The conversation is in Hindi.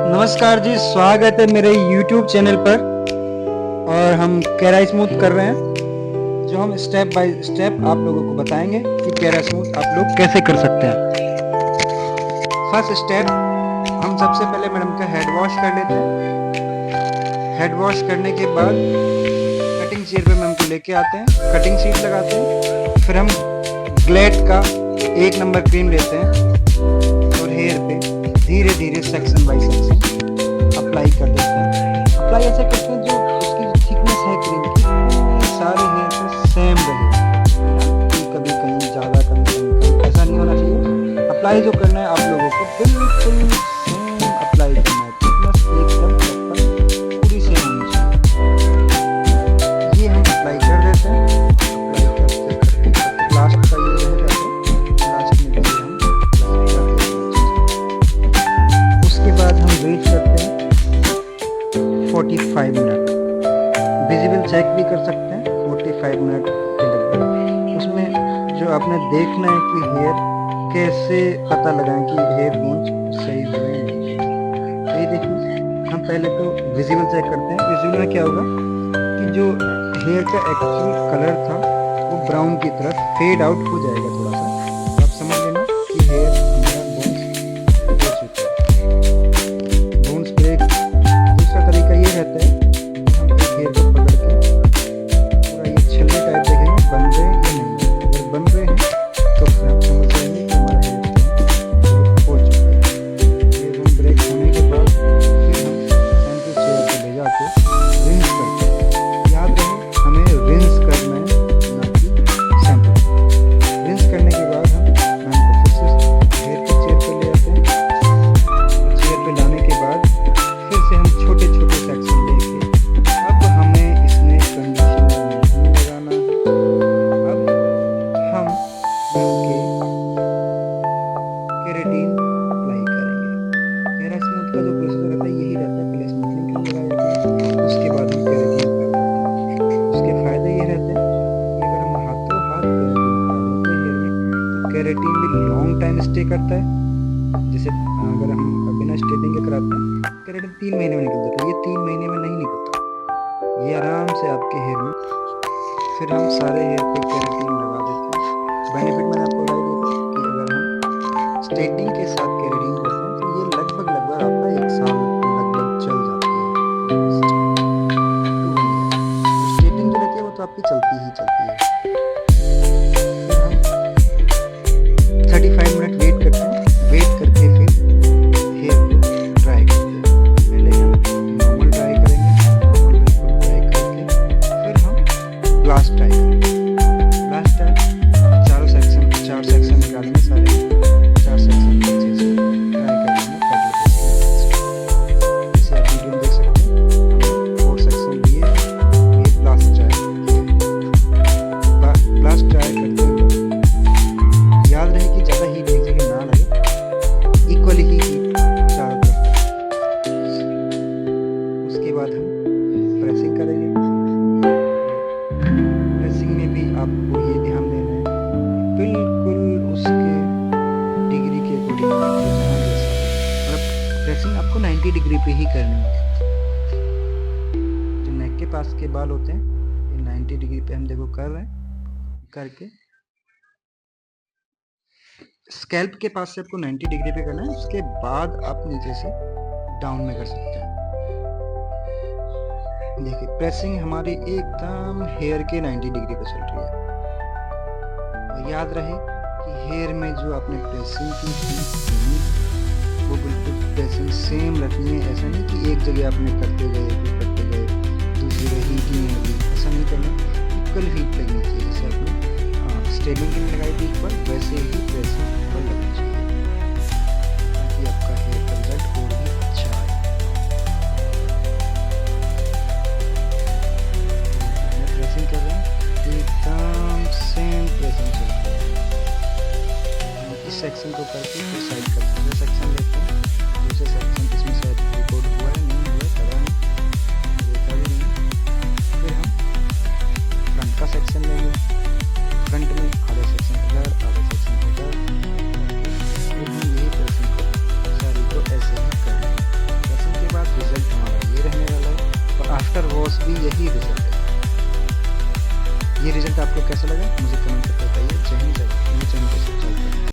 नमस्कार जी, स्वागत है मेरे YouTube चैनल पर। और हम कैरा स्मूथ कर रहे हैं, जो हम स्टेप बाय स्टेप आप लोगों को बताएंगे कि कैरा स्मूथ आप लोग कैसे कर सकते हैं। फर्स्ट स्टेप, हम सबसे पहले मैडम का हेड वॉश कर लेते हैं। हेड वॉश करने के बाद कटिंग चेयर पे मैम को लेके आते हैं, कटिंग शीट लगाते हैं। फिर हम ग्लेड का 1 नंबर क्रीम लेते हैं और हेयर पे धीरे धीरे सेक्शन बाय सेक्शन अप्लाई कर देते हैं। अप्लाई ऐसे करते हैं जो उसकी जो थिकनेस है क्रीम की सारे हेयर पे सेम रहे, कभी कहीं ज़्यादा कभी कम, ऐसा नहीं होना चाहिए। अप्लाई जो करना है आप लोगों को बिल्कुल सेम अप्लाई करना है, थिकनेस एकदम प्रॉपर पूरी सेम होनी चाहिए। ये हम अप्लाई कर देते हैं। अप्लाई करते करते लास्ट का ये रह जाता है, लास्ट में भी हम अप्लाई कर देते हैं। उसके बाद हम वेट करते हैं 45 मिनट। विजिबल चेक भी कर सकते हैं 45 मिनट के लगभग। उसमें जो आपने देखना है कि हेयर कैसे पता लगाएं कि हेयर बोन्स सही हुए हैं नहीं। तो ये देखिए, हम पहले तो विजिबल चेक करते हैं। विजिबल में क्या होगा कि जो हेयर का एक्चुअल कलर था वो ब्राउन की तरफ फेड आउट हो जाएगा थोड़ा सा। तो आप समझ लेना कि हेयर हमारा बोन्स हो चुका है। बोन्स ब्रेक दूसरा तरीका ये रहता है कि हम एक हेयर को पकड़ के पूरा ये छल्ले टाइप देखेंगे बन रहे हैं या नहीं। अगर बन रहे हैं तो फिर आप समझ जाएंगे कि हमारा हेयर बोन हो चुका है। हेयर बोन ब्रेक होने के बाद फिर हम शैम्पू चेयर पे ले जाके रिंस करते हैं। याद रहे हमें रिंस करना है, ना कि शैम्पू। रिंस करने के बाद हम मैम को फिर से हेयर को चेयर पे ले आते हैं। चेयर पे लाने के बाद फिर से हम छोटे छोटे सेक्शन लेके, अब हमें इसमें कंडीशनर नहीं लगाना है। अब हम उनके केराटिन अप्लाई करेंगे। कैरा स्मूथ का जो प्रोसीजर रहता है यही रहता है, पहले स्मूथनिंग क्रीम लगाई जाती है, उसके बाद हम केराटिन लगाते हैं। उसके फायदे ये रहते हैं कि अगर हम हाथों हाथ केराटिन लगा देते हैं हेयर में तो केराटिन भी लॉन्ग टाइम स्टे करता है। जैसे अगर हम बिना स्ट्रेटनिंग के कराते हैं केराटिन 3 महीने में निकल जाता है, ये 3 महीने में नहीं निकलता, ये आराम से आपके हेयर में। फिर हम सारे हेयर पे केराटिन लगा देते हैं। बेनिफिट मैंने आपको बता दिया था कि अगर हम स्ट्रेटनिंग के साथ केराटिन करते हैं तो ये लगभग लगभग आपका 1 साल लगभग चल जाती है। स्ट्रेटनिंग जो रहती है वो तो आपकी चलती ही चलती है। फिर हम 35 मिनट वेट करते हैं। वेट करके फिर हेयर को ड्राई करते हैं। पहले हम नॉर्मल ड्राई करेंगे, नॉर्मल बिल्कुल ड्राई करके फिर हम ब्लास्ट ड्राई करेंगे। ब्लास्ट ड्राई 4 सेक्शन निकालेंगे, सारे 4 सेक्शन अच्छे से ड्राई कर लेंगे पहले इसके। जैसे आप वीडियो में देख सकते हैं हमने 4 सेक्शन लिए, ये ब्लास्ट ड्राई करके। ब्लास्ट ड्राई करते हुए याद रहे कि ज़्यादा हीट एक जगह ना लगे, इक्वली ही हीट चारों तरफ। उसके बाद हम प्रेसिंग करेंगे। प्रेसिंग में भी आपको ये ध्यान देना है बिल्कुल उसके डिग्री के अकॉर्डिंग जहाँ जैसा, मतलब प्रेसिंग आपको 90 डिग्री पे ही करनी है। जो नेक के पास के बाल होते हैं ये 90 डिग्री पे हम देखो कर रहे हैं। करके स्कैल्प के पास से आपको 90 डिग्री पे करना है, उसके बाद आप नीचे से डाउन में कर सकते हैं। देखिए प्रेसिंग हमारी एकदम हेयर के 90 डिग्री पे चल रही है। और याद रहे कि हेयर में जो आपने प्रेसिंग की थी वो बिल्कुल प्रेसिंग सेम रखनी है। ऐसा नहीं कि एक जगह आपने करते गए दूसरी जगह हीट नहीं लगी, ऐसा नहीं करना। इक्वल हीट लगनी चाहिए। जैसे आपने स्ट्रेटनिंग क्रीम लगाई थी इक्वल, वैसे ही प्रेसिंग इक्वल लगनी चाहिए ताकि आपका हेयर का रिजल्ट और भी अच्छा आए। प्रेसिंग कर रहे हैं एकदम सेम प्रेसिंग चल रही है। इस सेक्शन को करके फिर साइड का दूसरा सेक्शन लेते हैं। दूसरे सेक्शन इसमें शायद रिकॉर्ड हुआ है नहीं हुआ पता नहीं, देखा भी नहीं। फिर हम फ्रंट का सेक्शन लेंगे। फ्रंट में आधा सेक्शन इधर, आधा सेक्शन इधर, लॉस भी यही रिजल्ट है। ये रिजल्ट आपको कैसा लगा मुझे कमेंट करके